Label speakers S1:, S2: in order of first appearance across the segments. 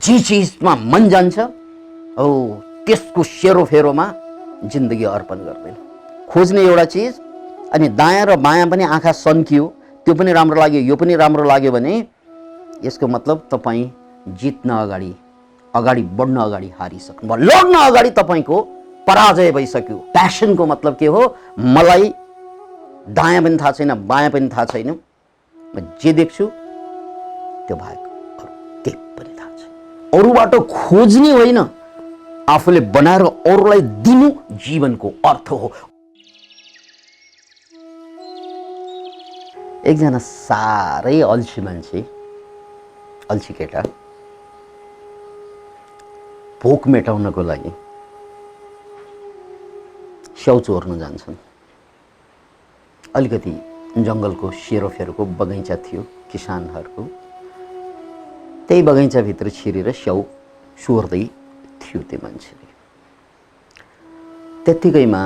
S1: जे चिजमा मन जान्छ हो त्यसको सेरोफेरोमा जिन्दगी अर्पण गर्दैन। खोज्ने एउटा चिज अनि दायाँ र बायाँ पनि आँखा सन्कियो, त्यो पनि राम्रो लाग्यो, यो पनि राम्रो लाग्यो भने यसको मतलब तपाईँ जित्न अगाडि, अगाडि बढ्न अगाडि हारिसक्नु भयो, लड्न अगाडि तपाईँको पराजय भइसक्यो। प्यासनको मतलब के हो? मलाई दायाँ पनि थाहा छैन, बायाँ पनि थाहा छैन, म जे देख्छु त्यो बाहेक अरू केही पनि थाहा छैन। अरूबाट खोज्ने होइन, आफूले बनाएर अरूलाई दिनु जीवनको अर्थ हो। एकजना साह्रै अल्छी मान्छे, अल्छी केटा, भोक मेटाउनको लागि स्याउ चोर्न जान्छन्। अलिकति जङ्गलको सेरोफेरोको बगैँचा थियो किसानहरूको, त्यही बगैँचाभित्र छिरेर स्याउ चोर्दै थियो त्यो मान्छेले। त्यत्तिकैमा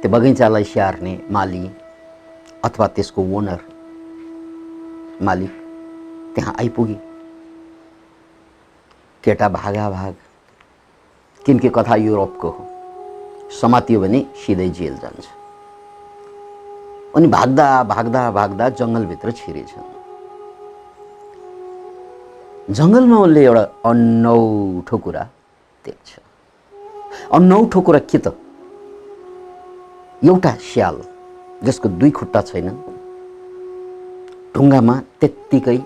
S1: त्यो बगैँचालाई स्याहार्ने माली अथवा त्यसको ओनर मालिक त्यहाँ आइपुगे। केटा भागाभाग, किनकि कथा युरोपको हो, समातियो भने सिधै जेल जान्छ। अनि भाग्दा भाग्दा भाग्दा जङ्गलभित्र छिरेछन्। जङ्गलमा उसले एउटा अनौठो कुरा देख्छ। अनौठो कुरा के त? एउटा स्याल जसको दुई खुट्टा छैनन्, ढुङ्गामा त्यत्तिकै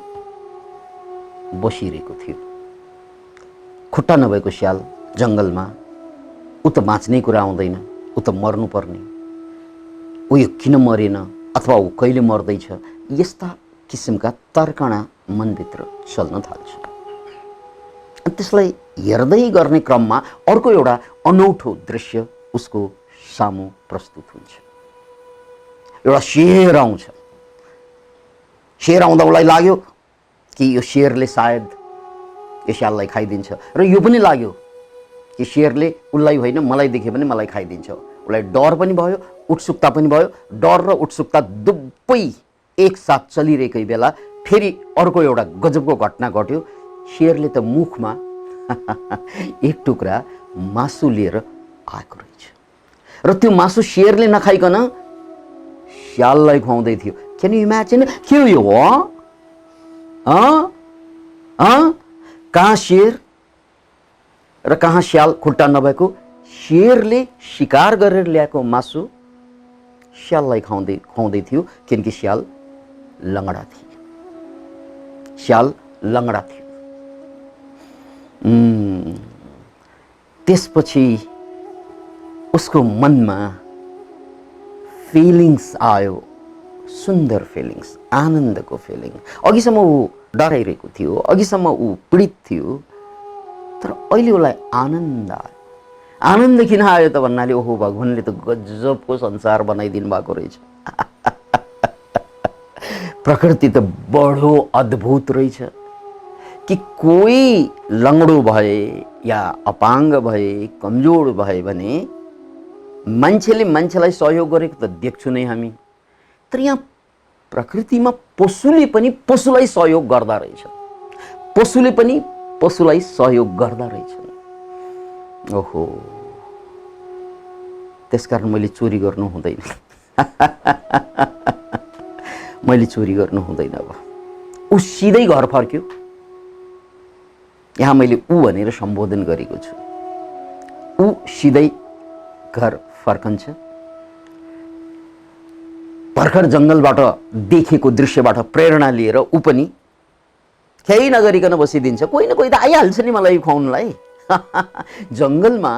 S1: बसिरहेको थियो। खुट्टा नभएको स्याल जङ्गलमा, ऊ त बाँच्ने कुरा आउँदैन, ऊ त मर्नुपर्ने, ऊ यो किन मरेन अथवा ऊ कहिले मर्दैछ, यस्ता किसिमका तर्कणा मनभित्र चल्न थाल्छ। त्यसलाई हेर्दै गर्ने क्रममा अर्को एउटा अनौठो दृश्य उसको सामु प्रस्तुत हुन्छ। एउटा शेर आउँछ। शेर आउँदा उसलाई लाग्यो कि यो शेरले सायद यो स्याललाई खाइदिन्छ, र यो पनि लाग्यो कि शेरले उसलाई होइन मलाई देख्यो भने मलाई खाइदिन्छ। उसलाई डर पनि भयो, उत्सुकता पनि भयो। डर र उत्सुकता दुवै एकसाथ चलिरहेकै बेला फेरि अर्को एउटा गजबको घटना घट्यो। शेरले त मुखमा एक टुक्रा मासु लिएर आएको रहेछ, र त्यो मासु शेरले नखाइकन स्याललाई खुवाउँदै थियो। Can you imagine? के हो यो? कहाँ शेर र कहाँ स्याल? खुट्टा नभएको शेरले शिकार गरेर ल्याएको मासु स्याललाई खुवाउँदै थियो, किनकि स्याल लङ्गडा थियो। स्याल लङ्गडा थियो। त्यसपछि उसको मनमा फिलिङ्स आयो, सुन्दर फिलिङ्स, आनन्दको फिलिङ। अघिसम्म ऊ डराइरहेको थियो, अघिसम्म ऊ पीडित थियो, तर अहिले उसलाई आनन्द आयो। आनन्द किन आयो त भन्नाले ओहो भगवान्ले त गजबको संसार बनाइदिनु भएको रहेछ। प्रकृति त बडो अद्भुत रहेछ कि कोही लङ्गडो भए या अपाङ्ग भए, कमजोर भए भने मान्छेले मान्छेलाई सहयोग गरेको त देख्छु नै हामी, तर यहाँ प्रकृतिमा पशुले पनि पशुलाई सहयोग गर्दा रहेछ, पशुले पनि पशुलाई सहयोग गर्दा रहेछ। ओहो, त्यसकारण मैले चोरी गर्नु हुँदैन। मैले चोरी गर्नु हुँदैन। अब ऊ सिधै घर फर्क्यो। यहाँ मैले ऊ भनेर सम्बोधन गरेको छु। ऊ सिधै घर फर्कन्छ। भर्खर जङ्गलबाट देखेको दृश्यबाट प्रेरणा लिएर ऊ पनि केही नगरिकन बसिदिन्छ। कोही न कोही त आइहाल्छ नि मलाई खुवाउनलाई। जङ्गलमा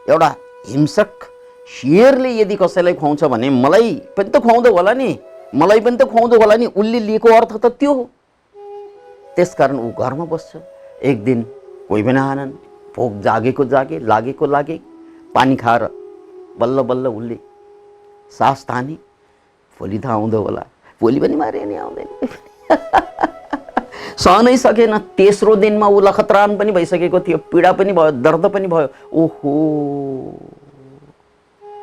S1: एउटा हिंसक शेरले यदि कसैलाई खुवाउँछ भने मलाई पनि त खुवाउँदो होला नि, मलाई पनि त खुवाउँदो होला नि। उसले लिएको अर्थ त त्यो हो। त्यसकारण ऊ घरमा बस्छ। एक दिन कोही पनि आएनन्। भोक जागेको जागे, लागेको लागे। पानी खाएर बल्ल बल्ल उसले सास ताने। भोलि त आउँदो होला, भोलि पनि मारे नि आउँदैन। सहनै सकेन। तेस्रो दिनमा ऊ लखतरान पनि भइसकेको थियो, पीडा पनि भयो, दर्द पनि भयो। ओहो,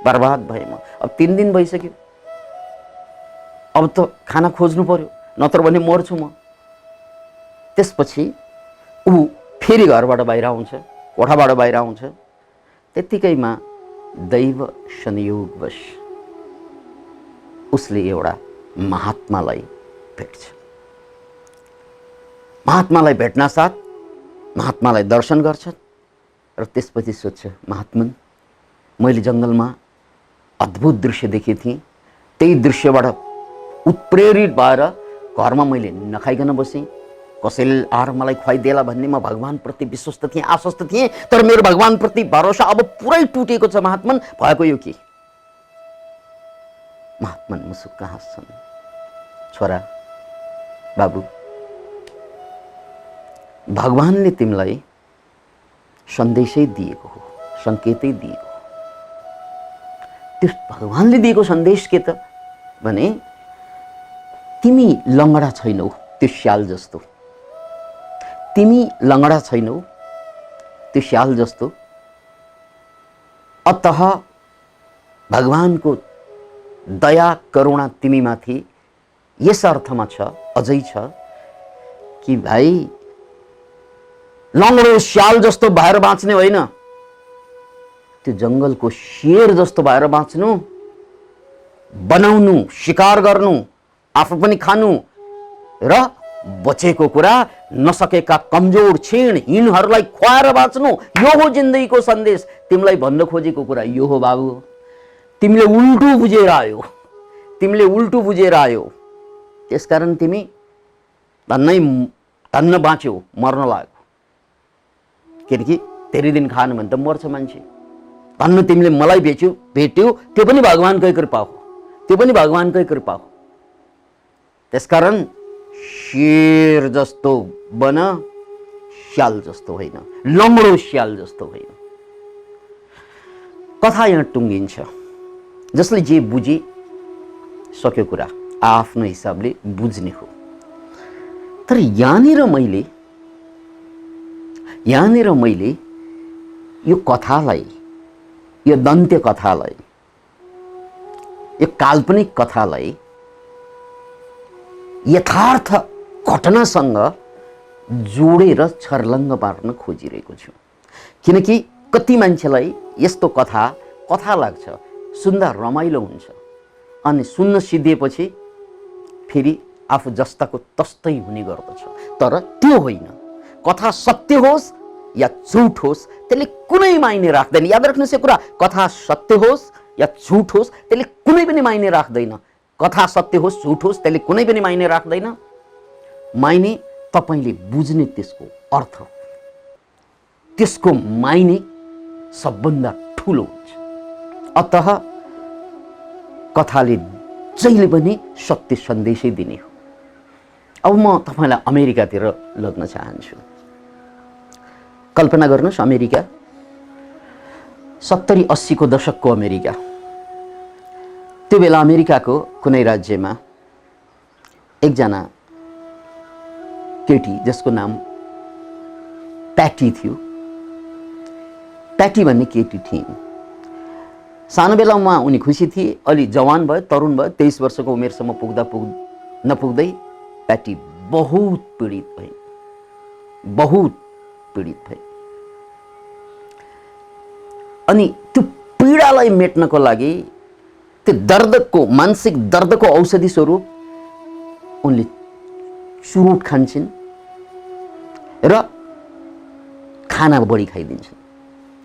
S1: बर्बाद भएँ म। अब 3 दिन भइसक्यो, अब त खाना खोज्नु पर्यो, नत्र भने मर्छु म। त्यसपछि ऊ फेरि घरबाट बाहिर आउँछ, कोठाबाट बाहिर आउँछ। त्यत्तिकैमा दैव संयोगवश उसले एउटा महात्मालाई भेट्छ। महात्मालाई भेट्न साथ महात्मालाई दर्शन गर्छ र त्यसपछि सोध्छ, महात्मन, मैले जङ्गलमा अद्भुत दृश्य देखेको थिएँ, त्यही दृश्यबाट उत्प्रेरित भएर घरमा मैले नखाइकन बसेँ। कसैले आएर मलाई खुवाइदेला भन्ने म भगवानप्रति विश्वस्त थिएँ, आश्वस्त थिएँ, तर मेरो भगवानप्रति भरोसा अब पुरै टुटेको छ। महात्मन, भएको यो के? महात्मन मुसुक्क हाँस्छन्, छोरा, बाबु, भगवानले तिमीलाई सन्देशै दिएको हो, सङ्केतै दिएको हो। त्यो भगवानले दिएको सन्देश के त भने तिमी लङ्गडा छैनौ त्यो स्याल जस्तो, तिमी लङ्गडा छैनौ त्यो स्याल जस्तो। अतः भगवानको दया करुणा तिमीमाथि यस अर्थमा छ, अझै छ कि भाइ लङ्गडो स्याल जस्तो भएर बाँच्ने होइन, त्यो जङ्गलको शेर जस्तो भएर बाँच्नु, बनाउनु, शिकार गर्नु, आफू पनि खानु र बचेको कुरा नसकेका कमजोर क्षीणहीनहरूलाई खुवाएर बाँच्नु। यो हो जिन्दगीको सन्देश। तिमीलाई भन्न खोजेको कुरा यो हो बाबु। तिमीले उल्टो बुझेर आयो, तिमीले उल्टो बुझेर आयो, त्यसकारण तिमी धन्न बाँच्यौ, मर्न लाग्यो। किनकि धेरै दिन खानु भने त मर्छ मान्छे। धन्न तिमीले मलाई भेट्यौ, त्यो पनि भगवानकै कृपा हो, त्यो पनि भगवानकै कृपा हो। त्यसकारण शेर जस्तो बन, स्याल जस्तो होइन, लङ्गडो स्याल जस्तो होइन। कथा यहाँ टुङ्गिन्छ। जसले जे बुझे सक्यो कुरा आफ्नो हिसाबले बुझ्ने हो। तर यहाँनिर मैले यो कथालाई, यो दन्त्य कथालाई, यो काल्पनिक कथालाई यथार्थ घटनासँग जोडेर छर्लङ्ग पार्न खोजिरहेको छु। किनकि कति मान्छेलाई यस्तो कथा लाग्छ, सुन्दा रमाइलो हुन्छ, अनि सुन्न सिद्धिएपछि फेरि आफू जस्ताको तस्तै हुने गर्दछ। तर त्यो होइन। कथा सत्य होस् या झुट होस् त्यसले कुनै मायने राख्दैन। याद राख्नुहोस् यो कुरा, कथा सत्य होस् या झुट होस् त्यसले कुनै पनि मायने राख्दैन। कथा सत्य होस् झुट होस् त्यसले कुनै पनि मायने राख्दैन। मायने तपाईले बुझ्ने त्यसको अर्थ, त्यसको मायने सबभन्दा ठुलो हुन्छ। अतः कथाले जहिले पनि सत्य सन्देशै दिने हो। अब म तपाईलाई अमेरिकातिर लग्न चाहन्छु। कल्पना गर्नुहोस्, अमेरिका 70-80 को दशकको अमेरिका। त्यो बेला अमेरिकाको कुनै राज्यमा एकजना केटी जसको नाम प्याटी थियो। प्याटी भन्ने केटी थिइन्। सानो बेलामा उनी खुसी थिए, अलि जवान भयो, तरुण भयो, 23 वर्षको उमेरसम्म नपुग्दै प्याटी बहुत पीडित भए, बहुत पीडित भए। अनि त्यो पीडालाई मेट्नको लागि, त्यो दर्दको, मानसिक दर्दको औषधि स्वरूप उनले चुरोट खान्छन् र खाना बढी खाइदिन्छन्,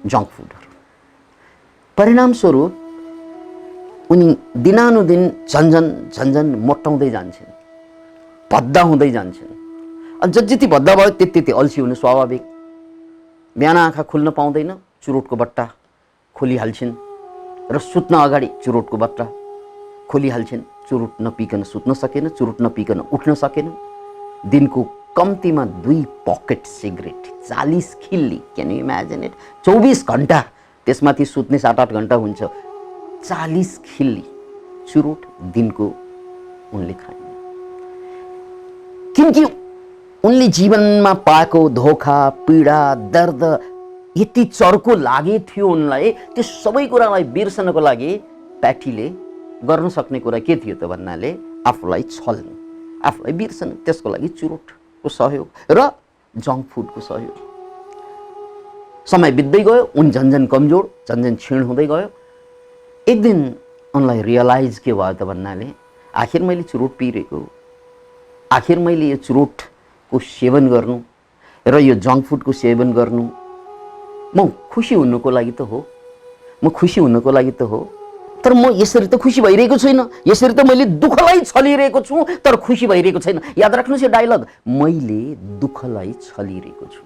S1: जङ्क फुडहरू। परिणाम स्वरूप उनी दिनानुदिन झन्झन मोटाउँदै जान्छन्, भद्दा हुँदै जान्छन्। अनि जति भद्दा भयो त्यति अल्छी हुनु स्वाभाविक। बिहान आँखा खुल्न पाउँदैन, चुरोटको बट्टा खोलिहाल्छन् र सुत्न अगाडि चुरोटको बट्टा खोलिहाल्छन्। चुरोट नपिकन सुत्न सकेन, चुरोट नपिकन उठ्न सकेन। दिनको कम्तीमा 2 पकेट सिगरेट, 40 खिल्ली, क्यान यु इमेजिन इट? 24 घण्टा, त्यसमाथि सुत्ने 7-8 घण्टा हुन्छ। 40 खिल्ली चुरोट दिनको उनले खाइन्। किनकि उनले जीवनमा पाएको धोखा, पीडा, दर्द यति चर्को लागे थियो उनलाई। त्यो सबै कुरालाई बिर्सनको लागि प्याटीले गर्न सक्ने कुरा के थियो त भन्नाले आफूलाई छल्नु, आफूलाई बिर्सनु। त्यसको लागि चुरोट को सहयोग र जङ्क फुडको सहयोग। समय बित्दै गयो, उन झन्झन कमजोर, झन्झन क्षीण हुँदै गयो। एक दिन उनलाई रियलाइज के भयो त भन्नाले आखिर मैले चुरोट पिइरहेको, आखिर मैले यो चुरोटको सेवन गर्नु र यो जङ्क फुडको सेवन गर्नु म खुसी हुनुको लागि त हो, म खुसी हुनुको लागि त हो, तर म यसरी त खुसी भइरहेको छैन, यसरी त मैले दुःखलाई छलिरहेको छु तर खुसी भइरहेको छैन। याद राख्नुहोस् यो डायलग, मैले दुःखलाई छलिरहेको छु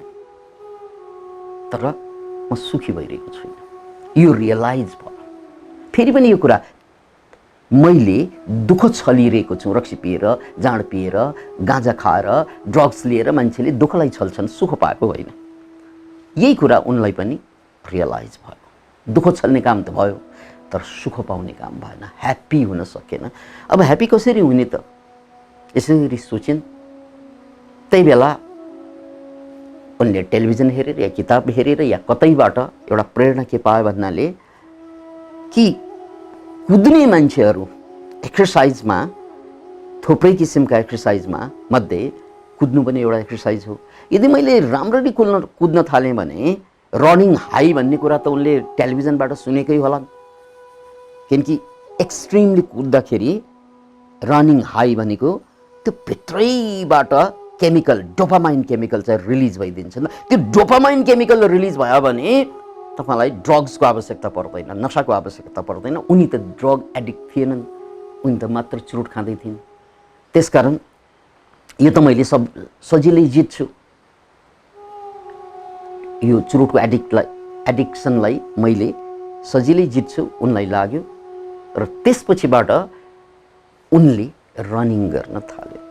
S1: तर म सुखी भइरहेको छैन। यो रियलाइज भयो। फेरि पनि यो कुरा, मैले दुःख छलिरहेको छु, रक्सी पिएर, जाँड पिएर, गाँजा खाएर, ड्रग्स लिएर मान्छेले दुःखलाई छल्छन्, सुख पाएको होइन। यही कुरा उनलाई पनि रियलाइज भयो। दुःख छल्ने काम त भयो तर सुख पाउने काम भएन, ह्याप्पी हुन सकेन। अब ह्याप्पी कसरी हुने त, यसरी सोचिन्। त्यही बेला उनले टेलिभिजन हेरेर या किताब हेरेर या कतैबाट एउटा प्रेरणा के पायो भन्नाले कि कुद्ने मान्छेहरू एक्सर्साइजमा, थुप्रै किसिमका एक्सर्साइजमा मध्ये कुद्नु पनि एउटा एक्सर्साइज हो। यदि मैले राम्ररी कुद्न थालेँ भने रनिङ हाई भन्ने कुरा त उनले टेलिभिजनबाट सुनेकै होला, किनकि एक्सट्रिमली कुद्दाखेरि रनिङ हाई भनेको त्यो भित्रैबाट केमिकल, डोपामाइन केमिकल चाहिँ रिलिज भइदिन्छ। त्यो डोपामाइन केमिकल रिलिज भयो भने तपाईलाई ड्रग्सको आवश्यकता पर्दैन, नशाको आवश्यकता पर्दैन। उनी त ड्रग एडिक्ट थिएनन्, उनी त मात्र चुरोट खाँदै थिइन्। त्यसकारण यो त मैले सब सजिलै जित्छु, यो चुरोटको एडिक्सनलाई मैले सजिलै जित्छु उनलाई लाग्यो। र त्यसपछिबाट उनले रनिङ गर्न थाल्यो।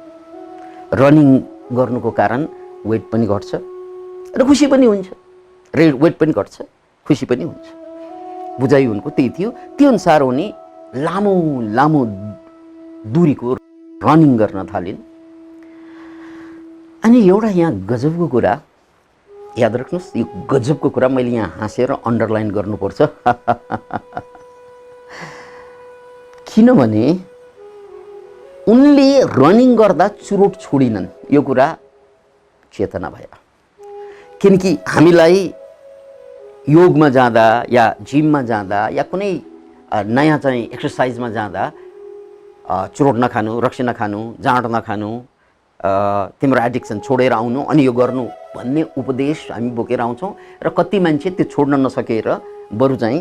S1: रनिङ गर्नुको कारण वेट पनि घट्छ र खुसी पनि हुन्छ। वेट पनि घट्छ, खुसी पनि हुन्छ। बुझाइ उनको त्यही थियो। त्यो अनुसार उनी लामो लामो दूरीको रनिङ गर्न थालिन्। अनि एउटा यहाँ गजबको कुरा याद राख्नुहोस्, यो गजबको कुरा मैले यहाँ हाँसेर अन्डरलाइन गर्नुपर्छ। किनभने उनले रनिङ गर्दा चुरोट छोडिनन्, यो कुरा चेतना भयो। किनकि हामीलाई योगमा जाँदा या जिममा जाँदा या कुनै नयाँ चाहिँ एक्सर्साइजमा जाँदा चुरोट नखानु, रक्सी नखानु, जाँड नखानु, तिम्रो एडिक्सन छोडेर आउनु अनि यो गर्नु भन्ने उपदेश हामी बोकेर आउँछौँ। र कति मान्छे त्यो छोड्न नसकेर बरु चाहिँ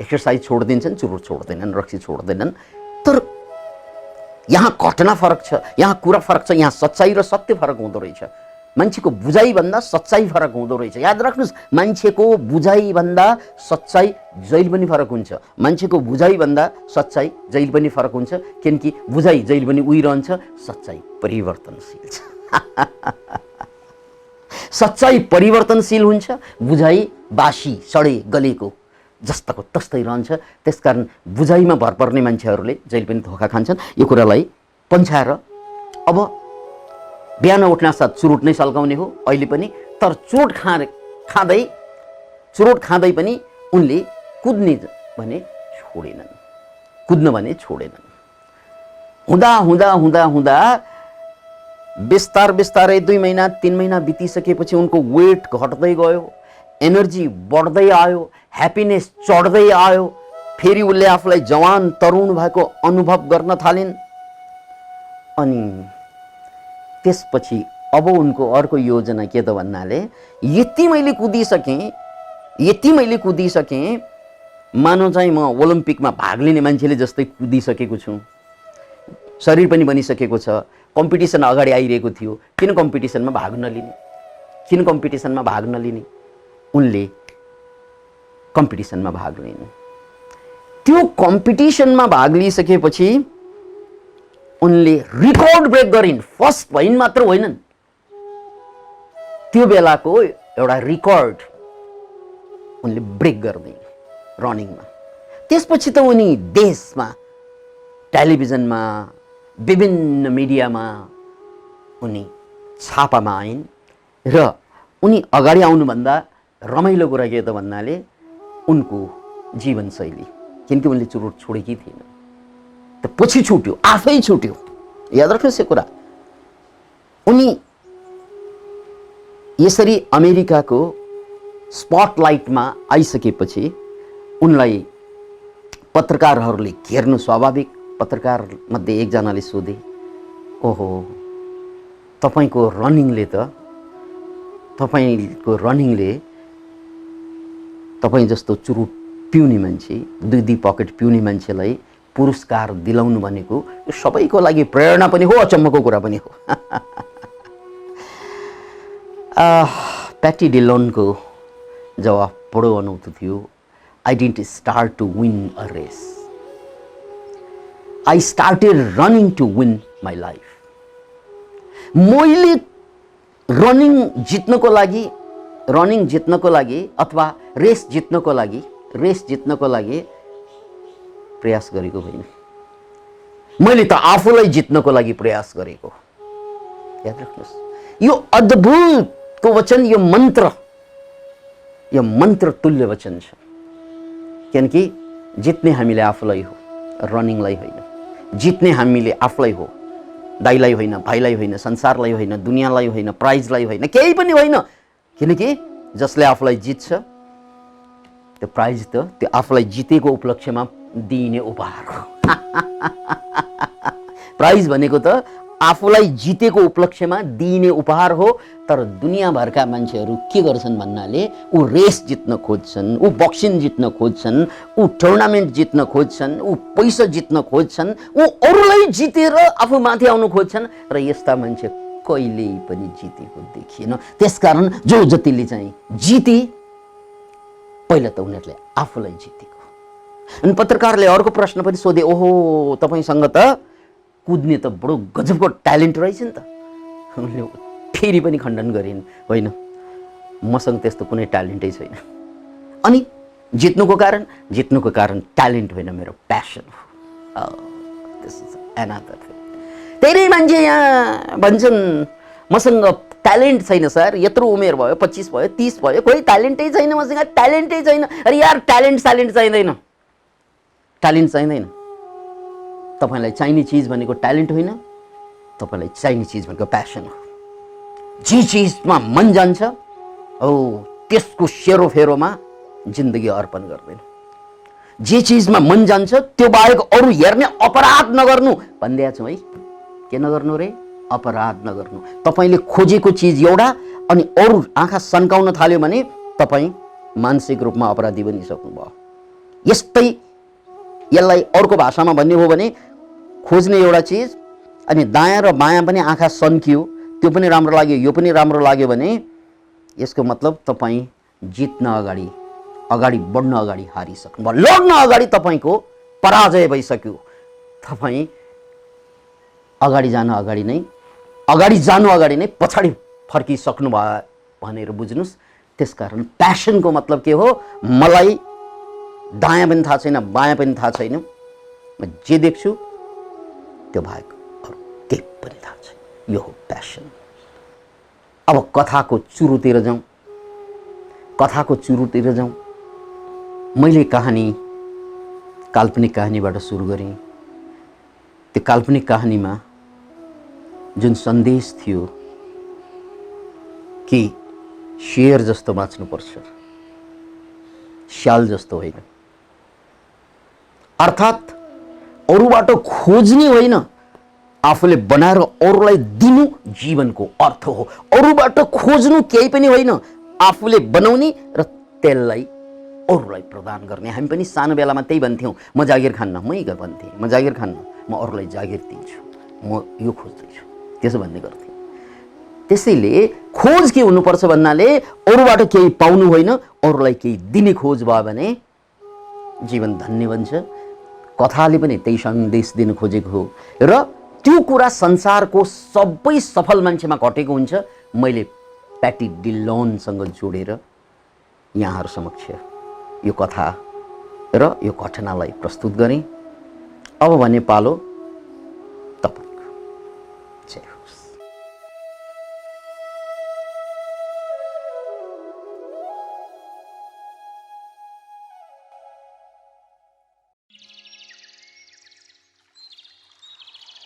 S1: एक्सर्साइज छोडिदिन्छन्, चुरोट छोड्दैनन्, रक्सी छोड्दैनन्। तर यहाँ घटना फरक छ, यहाँ कुरा फरक छ, यहाँ सच्चाइ र सत्य फरक हुँदो रहेछ। मान्छेको बुझाइभन्दा सच्चाइ फरक हुँदो रहेछ। याद राख्नुहोस्, मान्छेको बुझाइभन्दा सच्चाइ जहिले पनि फरक हुन्छ। मान्छेको बुझाइभन्दा सच्चाइ जहिले पनि फरक हुन्छ, किनकि बुझाइ जहिले पनि उहिरहन्छ, सच्चाइ परिवर्तनशील छ। सच्चाइ परिवर्तनशील हुन्छ, बुझाइ बासी सडे गलेको जस्ताको तस्तै रहन्छ। त्यसकारण बुझाइमा भर पर्ने मान्छेहरूले जहिले पनि धोका खान्छन्। यो कुरालाई पन्छाएर अब बिहान उठ्नासाथ चुरोट नै सल्काउने हो अहिले पनि। तर चुरोट खाँदै पनि उनले कुद्ने भने छोडेनन्, कुद्न भने छोडेनन्। हुँदा हुँदा हुँदा हुँदा बिस्तारै 2 महिना 3 महिना बितिसकेपछि उनको वेट घट्दै गयो, एनर्जी बढ्दै आयो, ह्याप्पिनेस चढ्दै आयो। फेरि उनले आफूलाई जवान तरुण भएको अनुभव गर्न थालिन्। अनि त्यसपछि अब उनको अर्को योजना के त भन्नाले, यति मैले कुदिसकेँ मानौ चाहिँ म ओलम्पिकमा भाग लिने मान्छेले जस्तै कुदिसकेको छु, शरीर पनि बनिसकेको छ, कम्पिटिसन अगाडि आइरहेको थियो। किन कम्पिटिसनमा भाग नलिने? उनले कम्पिटिसनमा भाग लिन्। त्यो कम्पिटिसनमा भाग लिइसकेपछि उनले रिकर्ड ब्रेक गरिन्। फर्स्ट भइन् मात्र होइनन्, त्यो बेलाको एउटा रिकर्ड उनले ब्रेक गरिदिन् रनिङमा। त्यसपछि त उनी देशमा, टेलिभिजनमा, विभिन्न मिडियामा उनी छापामा आइन्। र उनी अगाडि आउनुभन्दा रमाइलो कुरा के त भन्नाले उनको जीवनशैली, किनकि उनले चुरोट छोडेकी थिएन, त पछि छुट्यो, आफै छुट्यो। याद राख्नुहोस् यो कुरा। उनी यसरी अमेरिकाको स्पटलाइटमा आइसकेपछि उनलाई पत्रकारहरूले घेर्नु स्वाभाविक। पत्रकार मध्ये एकजनाले सोधे, ओहो तपाईको रनिङले तपाईँ जस्तो चुरुट पिउने मान्छे, दुई पकेट पिउने मान्छेलाई पुरस्कार दिलाउनु भनेको यो सबैको लागि प्रेरणा पनि हो, अचम्मको कुरा पनि हो। प्याटी डिलोनको जवाफ बडो अनौठो थियो। I didn't start to win a race. I started running to win my life. मैले रनिङ जित्नको लागि अथवा रेस जित्नको लागि प्रयास गरेको होइन, मैले त आफूलाई जित्नको लागि प्रयास गरेको। याद राख्नुहोस्, यो अद्भुतको वचन, यो मन्त्र तुल्य वचन छ। किनकि जित्ने हामीले आफूलाई हो, रनिङलाई होइन। जित्ने हामीले आफूलाई हो, दाइलाई होइन, भाइलाई होइन, संसारलाई होइन, दुनियाँलाई होइन, प्राइजलाई होइन, केही पनि होइन। किनकि जसले आफूलाई जित्छ त्यो प्राइज त त्यो आफूलाई जितेको उपलक्ष्यमा दिइने उपहार हो। प्राइज भनेको त आफूलाई जितेको उपलक्ष्यमा दिइने उपहार हो। तर दुनियाँभरका मान्छेहरू के गर्छन् भन्नाले ऊ रेस जित्न खोज्छन्, ऊ बक्सिङ जित्न खोज्छन्, ऊ टुर्नामेन्ट जित्न खोज्छन्, ऊ पैसा जित्न खोज्छन्, ऊ अरूलाई जितेर आफू माथि आउन खोज्छन्। र यस्ता मान्छे कहिल्यै पनि जितेको देखिएन। त्यसकारण जो जतिले चाहिँ जिते, पहिला त उनीहरूले आफूलाई जितेको। अनि पत्रकारले अर्को प्रश्न पनि सोधे, ओहो तपाईसँग त कुद्ने त बडो गजबको ट्यालेन्ट रहेछ नि त। उनले फेरि पनि खण्डन गरिन्, होइन मसँग त्यस्तो कुनै ट्यालेन्टै छैन। अनि जित्नुको कारण ट्यालेन्ट होइन, मेरो प्यासन हो। धेरै मान्छे यहाँ भन्छन् मसँग ट्यालेन्ट छैन सर, यत्रो उमेर भयो, 25 भयो, 30 भयो, कोही ट्यालेन्टै छैन, मसँग ट्यालेन्टै छैन। अरे यार ट्यालेन्ट चाहिँदैन, ट्यालेन्ट चाहिँदैन। तपाईलाई चाहिने चिज भनेको ट्यालेन्ट होइन, तपाईलाई चाहिने चिज भनेको प्यासन हो। जे चिजमा मन जान्छ त्यसको सेरोफेरोमा जिन्दगी अर्पण गर्दैन। जे चिजमा मन जान्छ त्यो बाहेक अरू हेर्ने अपराध नगर्नु भन्दैछ है। के नगर्नु रे? अपराध नगर्नु। तपाईले खोजेको चिज एउटा अनि अरू आँखा सन्काउन थाल्यो भने तपाईँ मानसिक रूपमा अपराधी बनिसक्नुभयो। यसलाई अर्को भाषामा भन्ने हो भने खोज्ने एउटा चिज अनि दायाँ र बायाँ पनि आँखा सन्कियो, त्यो पनि राम्रो लाग्यो, यो पनि राम्रो लाग्यो भने यसको मतलब तपाईँ जित्न अगाडि बढ्न अगाडि हारिसक्नुभयो। लड्न अगाडि तपाईँको पराजय भइसक्यो। तपाईँ अगाडि जानु अगाडि नै पछाडि फर्किसक्नु भयो भनेर बुझ्नुस्। त्यसकारण प्यासनको मतलब के हो? मलाई दायाँ पनि थाहा छैन, बायाँ पनि थाहा छैन, म जे देख्छु त्यो बाहेक अरू केही पनि थाहा छैन। यो हो प्यासन। अब कथाको चुरुतिर जाउँ। मैले काल्पनिक कहानीबाट सुरु गरेँ। त्यो काल्पनिक कहानीमा जुन सन्देश थियो कि शेर जस्तो बाँच्नुपर्छ, स्याल जस्तो होइन। अर्थात् अरूबाट खोज्ने होइन, आफूले बनाएर अरूलाई दिनु जीवनको अर्थ हो। अरूबाट खोज्नु केही पनि होइन, आफूले बनाउने र त्यसलाई अरूलाई प्रदान गर्ने। हामी पनि सानो बेलामा त्यही भन्थ्यौँ, म जागिर खान्न, म जागिर खान्न, म अरूलाई जागिर दिन्छु, म यो खोज्दैछु, त्यसो भन्ने गर्थेँ। त्यसैले खोज के हुनुपर्छ भन्नाले अरूबाट केही पाउनु होइन, अरूलाई केही दिने खोज भयो भने जीवन धन्य बन्छ। कथाले पनि त्यही सन्देश दिन खोजेको हो र त्यो कुरा संसारको सबै सफल मान्छेमा घटेको हुन्छ। मैले प्याटी डिलोनसँग जोडेर यहाँहरू समक्ष यो कथा र यो घटनालाई प्रस्तुत गरेँ। अब भने पालो तपाईको। जय होस्।